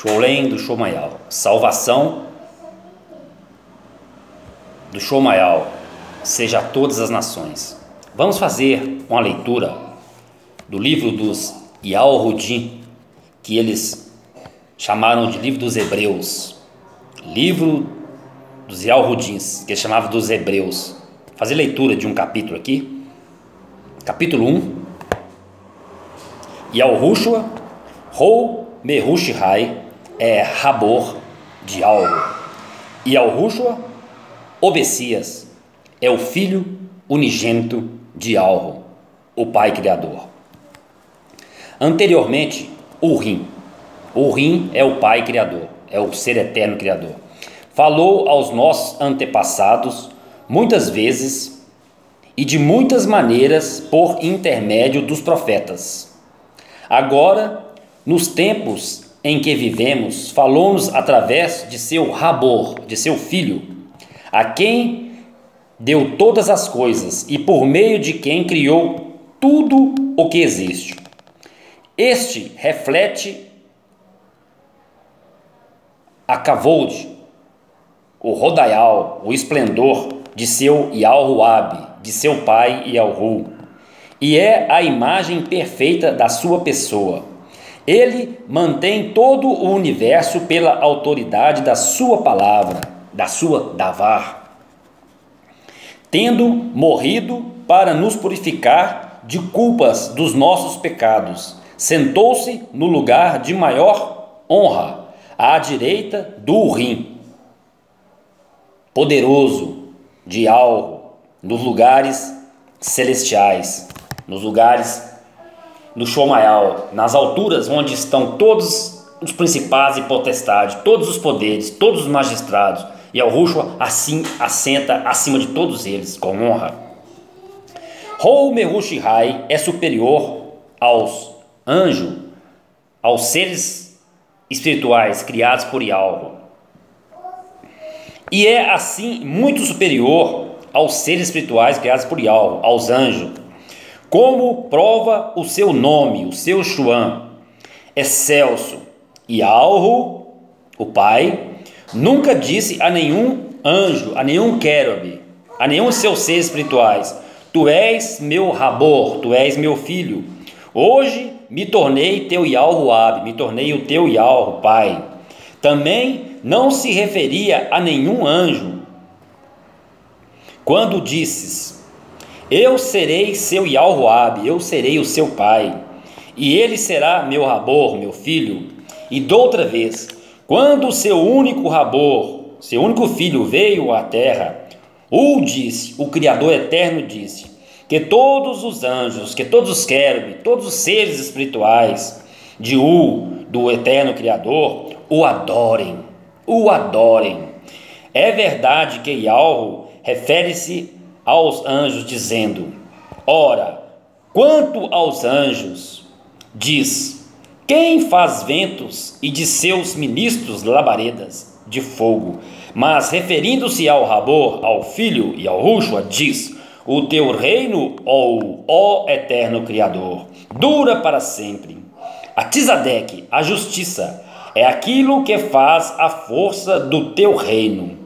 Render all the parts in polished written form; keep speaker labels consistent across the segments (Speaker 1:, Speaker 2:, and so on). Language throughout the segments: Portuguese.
Speaker 1: Sholem do Shomayal, salvação do Shomayal, seja a todas as nações. Vamos fazer uma leitura do livro dos Yahudim, que eles chamaram de livro dos Hebreus, livro dos Yahudins, que eles chamavam dos Hebreus. Fazer leitura de um capítulo aqui, capítulo 1. Yahushua, Rou Mehushihai, Rabor de Alro. Yahushua, Obessias, é o filho unigênito de Alro, o pai criador. Anteriormente, Urim é o pai criador, é o ser eterno criador. Falou aos nossos antepassados muitas vezes e de muitas maneiras por intermédio dos profetas. Agora, nos tempos em que vivemos, falou-nos através de seu Rabor, de seu filho, a quem deu todas as coisas e por meio de quem criou tudo o que existe. Este reflete a Kavod, o Rodaial, o esplendor de seu Yahuab, de seu pai Yahu, e é a imagem perfeita da sua pessoa. Ele mantém todo o universo pela autoridade da sua palavra, da sua Davar, tendo morrido para nos purificar de culpas dos nossos pecados. Sentou-se no lugar de maior honra, à direita do Urim, poderoso de Alro, nos lugares celestiais, nos lugares do Shomayal, nas alturas onde estão todos os principados e potestades, todos os poderes, todos os magistrados, e Yahushua assim assenta acima de todos eles com honra. Rou Mehushihai é superior aos anjos, aos seres espirituais criados por Yahweh, e é assim muito superior aos seres espirituais criados por Yahweh, aos anjos, como prova o seu nome, o seu Shuan, excelso. Yahweh, o Pai, nunca disse a nenhum anjo, a nenhum querube, a nenhum de seus seres espirituais: tu és meu Rabor, tu és meu filho. Hoje me tornei teu Yahuab, me tornei o teu Yahu, Pai. Também não se referia a nenhum anjo quando disses: eu serei seu Yahuab, eu serei o seu pai, e ele será meu Rabor, meu filho. E doutra vez, quando o seu único Rabor, seu único filho veio à terra, disse, o Criador eterno disse, que todos os anjos, que todos os querubins, todos os seres espirituais do eterno Criador, o adorem, o adorem. É verdade que Yahweh refere-se aos anjos dizendo: ora, quanto aos anjos, diz, quem faz ventos e de seus ministros labaredas de fogo. Mas referindo-se ao Rabor, ao Filho e ao Yahushua, diz: o teu reino, ó eterno Criador, dura para sempre. A Tzadek, a justiça, é aquilo que faz a força do teu reino.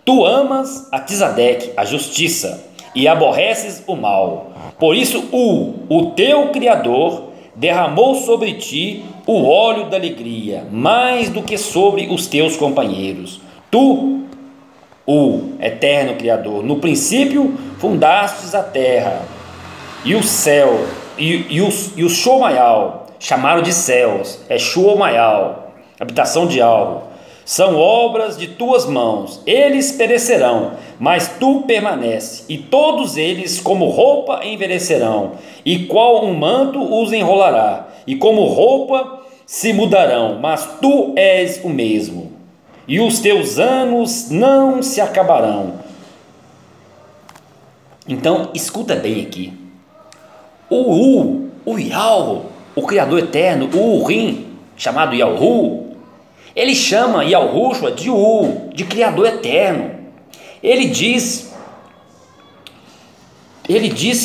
Speaker 1: Tu amas a Tzadek, a justiça, e aborreces o mal. Por isso o teu Criador derramou sobre ti o óleo da alegria, mais do que sobre os teus companheiros. Tu, o eterno Criador, no princípio fundastes a terra e o céu, e o Shomayal, chamaram de céus, é Shomayal, habitação de algo. São obras de tuas mãos, eles perecerão, mas tu permanece, e todos eles como roupa envelhecerão, e qual um manto os enrolará, e como roupa se mudarão, mas tu és o mesmo, e os teus anos não se acabarão. Então, escuta bem aqui, o Yahweh, o Criador eterno, o Urim, chamado Yahu, ele chama Yahushua de Criador eterno. Ele diz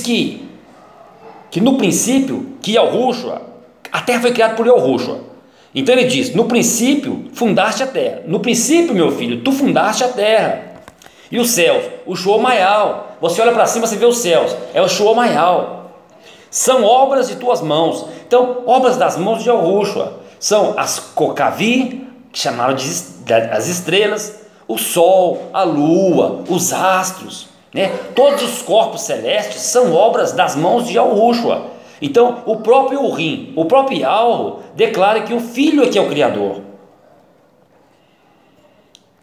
Speaker 1: que no princípio, que Yahushua, a terra foi criada por Yahushua, Então ele diz: no princípio fundaste a terra. No princípio, meu filho, tu fundaste a terra. E os céus, o Shomayal. Você olha para cima, você vê os céus, é o Shomayal. São obras de tuas mãos. Então, obras das mãos de Yahushua são as Kokavi, que chamaram de as estrelas, o sol, a lua, os astros, né? Todos os corpos celestes são obras das mãos de Yahushua. Então, o próprio Urim, o próprio Yahweh, declara que o Filho é que é o Criador.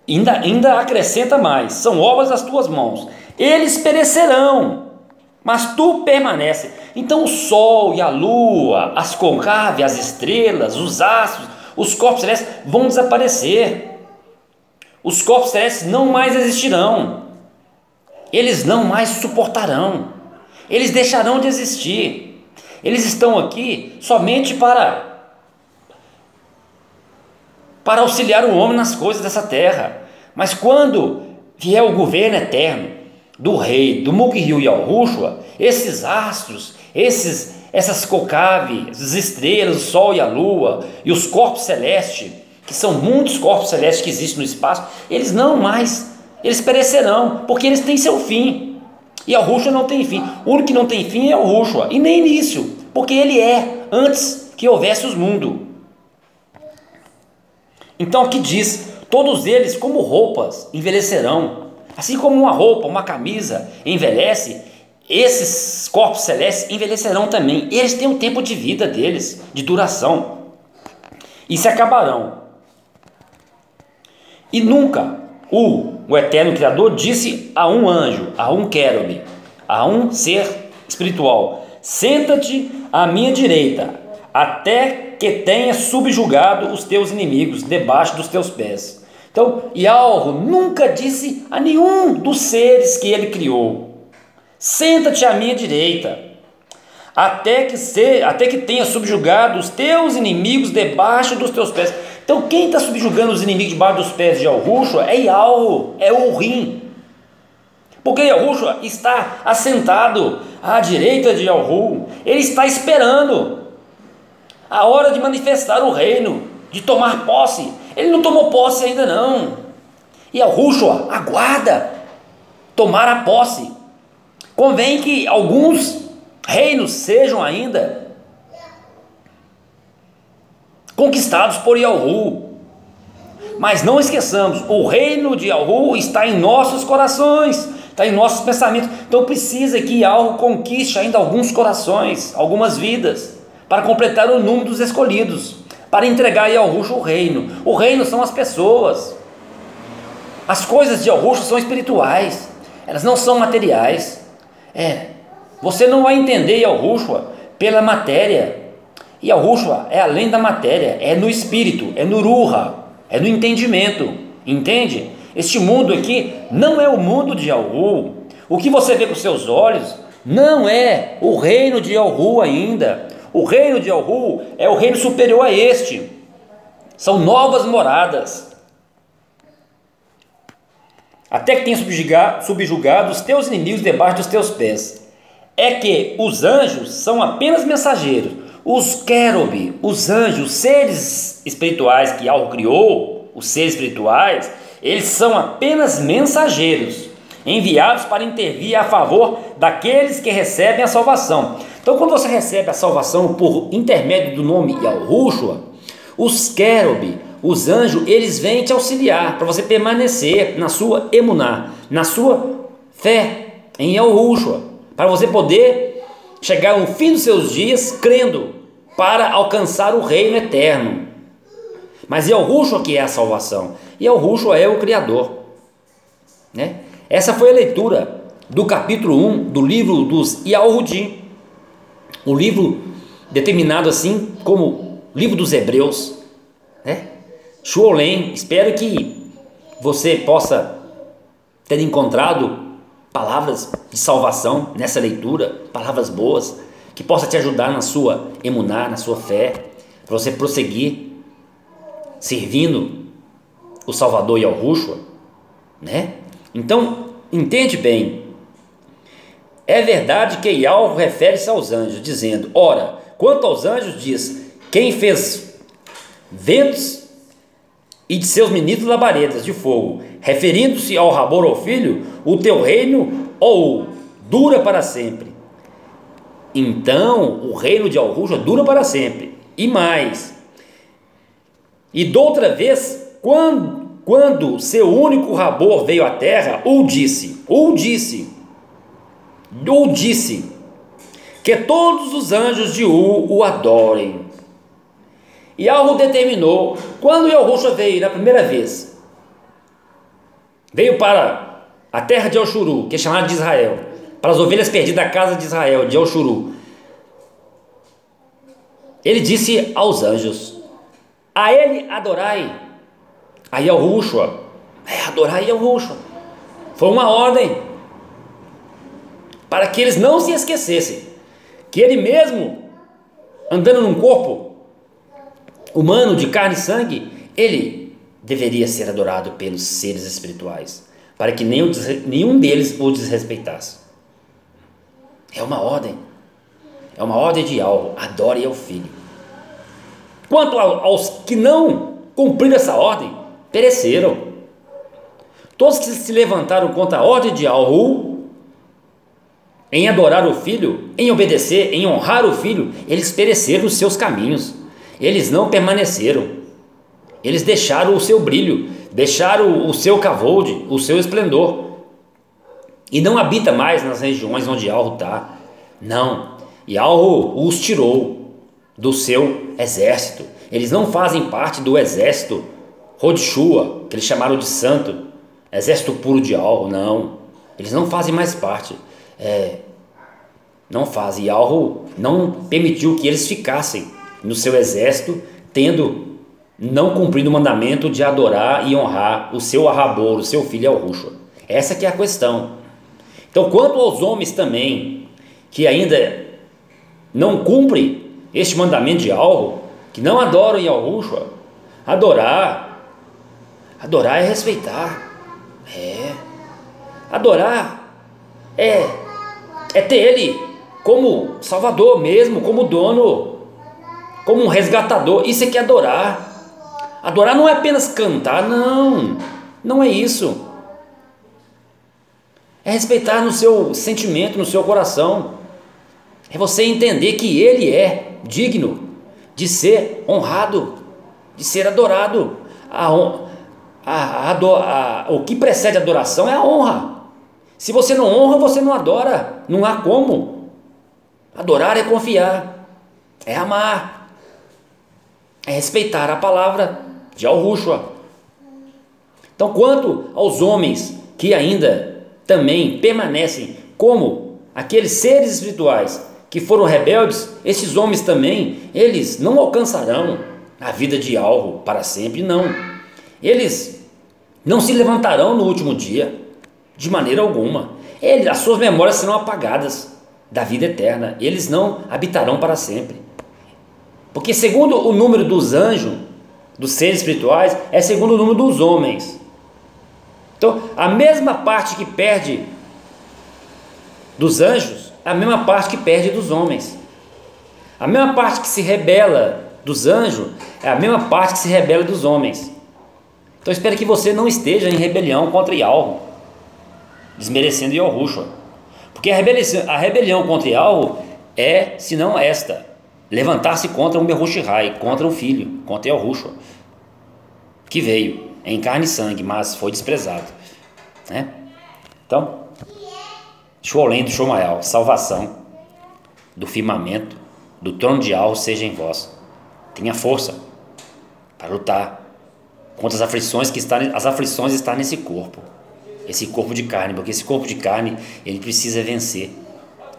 Speaker 1: Ainda acrescenta mais: são obras das tuas mãos. Eles perecerão, mas tu permanece. Então o sol e a lua, as côncaves, as estrelas, os astros, os corpos celestes vão desaparecer. Os corpos celestes não mais existirão. Eles não mais suportarão. Eles deixarão de existir. Eles estão aqui somente para auxiliar o homem nas coisas dessa terra. Mas quando vier o governo eterno do rei, do Mukhiu Yahushua, esses astros, essas côncaves, as estrelas, o sol e a lua, e os corpos celestes, que são muitos corpos celestes que existem no espaço, eles perecerão, porque eles têm seu fim. E Yahushua não tem fim. O único que não tem fim é Yahushua, e nem início, porque ele é antes que houvesse os mundos. Então aqui diz: todos eles como roupas envelhecerão. Assim como uma roupa, uma camisa envelhece, esses corpos celestes envelhecerão também. Eles têm um tempo de vida deles, de duração, e se acabarão. E nunca o eterno Criador disse a um anjo, a um querube, a um ser espiritual: senta-te à minha direita, até que tenha subjugado os teus inimigos debaixo dos teus pés. Então, Yahweh nunca disse a nenhum dos seres que ele criou: senta-te à minha direita, até que tenha subjugado os teus inimigos debaixo dos teus pés. Então, quem está subjugando os inimigos debaixo dos pés de Yahushua é Yahweh, é o Urim. Porque Yahushua está assentado à direita de Yahuwah. Ele está esperando a hora de manifestar o reino, de tomar posse. Ele não tomou posse ainda não. E Yahushua aguarda tomar a posse. Convém que alguns reinos sejam ainda conquistados por Yahuwah. Mas não esqueçamos, o reino de Yahuwah está em nossos corações, está em nossos pensamentos. Então precisa que Yahuwah conquiste ainda alguns corações, algumas vidas, para completar o número dos escolhidos, para entregar a Yahushua o reino. O reino são as pessoas. As coisas de Yahushua são espirituais, elas não são materiais. Você não vai entender Yahushua pela matéria. Yahushua é além da matéria, é no espírito, é no ruha, é no entendimento, entende? Este mundo aqui não é o mundo de Yahuwah. O que você vê com seus olhos não é o reino de Yahuwah ainda. O reino de Yahuwah é o reino superior a este. São novas moradas. Até que tenha subjugado os teus inimigos debaixo dos teus pés. É que os anjos são apenas mensageiros. Os querubim, os anjos, os seres espirituais que Yahuwah criou, os seres espirituais, eles são apenas mensageiros, enviados para intervir a favor daqueles que recebem a salvação. Então, quando você recebe a salvação por intermédio do nome Yahushua, os querubim, os anjos, eles vêm te auxiliar para você permanecer na sua emuná, na sua fé em Yahushua, para você poder chegar ao fim dos seus dias crendo, para alcançar o reino eterno. Mas Yahushua que é a salvação, Yahushua é o Criador, né? Essa foi a leitura do capítulo 1 do livro dos Yahudim, o livro determinado assim como livro dos Hebreus, né? Shuolem. Espero que você possa ter encontrado palavras de salvação nessa leitura, palavras boas, que possa te ajudar na sua emuná, na sua fé, para você prosseguir servindo o Salvador Yahushua, né? Então, entende bem. É verdade que Yahuwah refere-se aos anjos, dizendo: ora, quanto aos anjos diz: quem fez ventos e de seus ministros labaredas de fogo, referindo-se ao Rabor ou filho, o teu reino ou dura para sempre. Então o reino de Al-Rushwa dura para sempre. E mais, e doutra vez, quando seu único Rabor veio à terra, disse que todos os anjos de o adorem. E Al-Ru determinou, quando Al-Rushwa veio na primeira vez, veio para a terra de El-Shuru, que é chamada de Israel, para as ovelhas perdidas da casa de Israel, de El-Shuru. Ele disse aos anjos: a ele adorai, a Al-Rushwa, adorai Al-Rushwa. Foi uma ordem para que eles não se esquecessem que ele mesmo, andando num corpo humano de carne e sangue, ele deveria ser adorado pelos seres espirituais, para que nenhum deles o desrespeitasse. É uma ordem de Al-Ru, adore ao filho. Quanto aos que não cumpriram essa ordem, pereceram. Todos que se levantaram contra a ordem de Al-Ru, em adorar o filho, em obedecer, em honrar o filho, eles pereceram os seus caminhos, eles não permaneceram, eles deixaram o seu brilho, deixaram o seu kavod, o seu esplendor, e não habita mais nas regiões onde Al-Ru está, não, e Al-Ru os tirou do seu exército, eles não fazem parte do exército Rodshua, que eles chamaram de santo, exército puro de Al-Ru, não, eles não fazem mais parte, não fazem, e Al-Ru não permitiu que eles ficassem no seu exército, não cumprindo o mandamento de adorar e honrar o seu Rabor, o seu filho Al-Rushwa. Essa que é a questão. Então, quanto aos homens também, que ainda não cumprem este mandamento de Al-Ru, que não adoram em Al-Rushwa, adorar é respeitar, adorar é ter ele como salvador mesmo, como dono, como um resgatador. Isso é que é adorar. Adorar não é apenas cantar, não é isso. É respeitar no seu sentimento, no seu coração. É você entender que ele é digno de ser honrado, de ser adorado. O que precede a adoração é a honra. Se você não honra, você não adora. Não há como. Adorar é confiar, é amar, é respeitar a palavra de Al-Rushwa. Então, quanto aos homens que ainda também permanecem como aqueles seres espirituais que foram rebeldes, esses homens também, eles não alcançarão a vida de Al-Ru para sempre, não. Eles não se levantarão no último dia, de maneira alguma. As suas memórias serão apagadas da vida eterna, eles não habitarão para sempre. Porque segundo o número dos anjos, dos seres espirituais, é segundo o número dos homens. Então, a mesma parte que perde dos anjos, é a mesma parte que perde dos homens. A mesma parte que se rebela dos anjos, é a mesma parte que se rebela dos homens. Então, espero que você não esteja em rebelião contra Al-Ru, desmerecendo Al-Rushwa. Porque a rebelião contra Al-Ru é, se não esta, levantar-se contra o Mehushihai, contra o filho, contra Al-Rushwa, que veio em carne e sangue, mas foi desprezado, né? Então, Shuolem do Shomayal, salvação do firmamento, do trono de Al-Ru seja em vós. Tenha força para lutar contra as aflições as aflições estão nesse corpo, esse corpo de carne, porque esse corpo de carne, ele precisa vencer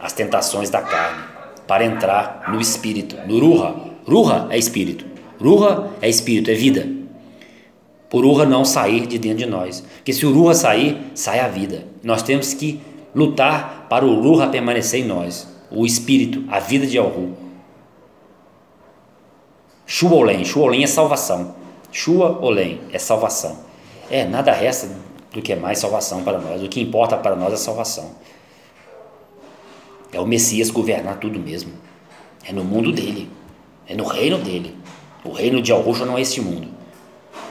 Speaker 1: as tentações da carne, para entrar no espírito, no Ruha. Ruha é espírito, Ruha é espírito, é vida. Por Ruha não sair de dentro de nós, porque se o Ruha sair, sai a vida. Nós temos que lutar para o Ruha permanecer em nós, o espírito, a vida de Al-Ru. Shuolem é salvação, Shuolem é salvação. Nada resta do que é mais salvação para nós, o que importa para nós é salvação. É o Messias governar tudo mesmo, é no mundo dele, é no reino dele, O reino de Yahushua não é este mundo.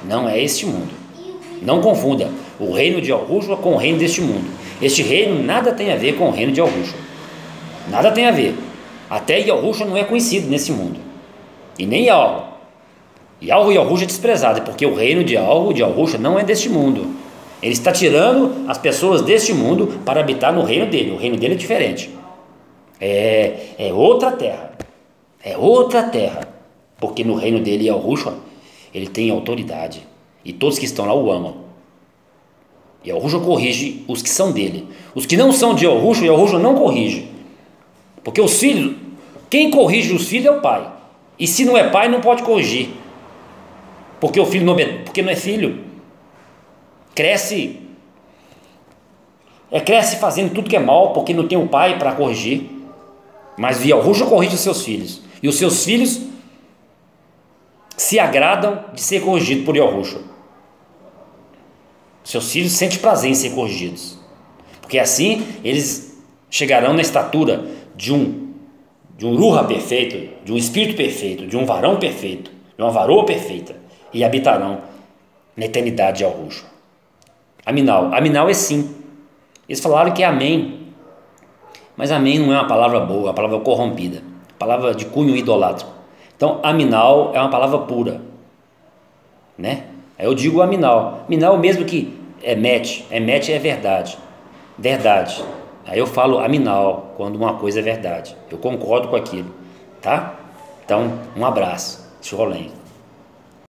Speaker 1: Não é este mundo. Não confunda o reino de Yahushua com o reino deste mundo. Este reino nada tem a ver com o reino de Yahushua. Nada tem a ver. Até Yahushua não é conhecido nesse mundo. E nem Yahweh. Yahweh e Yahushua é desprezado, porque o reino de Yahweh, de Yahushua, não é deste mundo. Ele está tirando as pessoas deste mundo para habitar no reino dele. O reino dele é diferente. É outra terra. É outra terra. Porque no reino dele, Yahushua, ele tem autoridade. E todos que estão lá o amam. Yahushua corrige os que são dele. Os que não são de Yahushua, Yahushua não corrige. Porque os filhos, quem corrige os filhos é o pai. E se não é pai, não pode corrigir. Porque o filho porque não é filho. Cresce fazendo tudo que é mal, porque não tem o pai para corrigir. Mas Yahushua corrige os seus filhos. E os seus filhos se agradam de ser corrigidos por Yahushua. Seus filhos sentem prazer em ser corrigidos. Porque assim eles chegarão na estatura de um Ruha perfeito, de um espírito perfeito, de um varão perfeito, de uma varoa perfeita, e habitarão na eternidade de Yahushua. Aminal é sim. Eles falaram que é amém, mas amém não é uma palavra boa, é uma palavra corrompida, palavra de cunho idolátrico. Então aminal é uma palavra pura, né? Aí eu digo aminal mesmo que emet é verdade. Aí eu falo aminal quando uma coisa é verdade, eu concordo com aquilo, tá? Então um abraço, Sholem.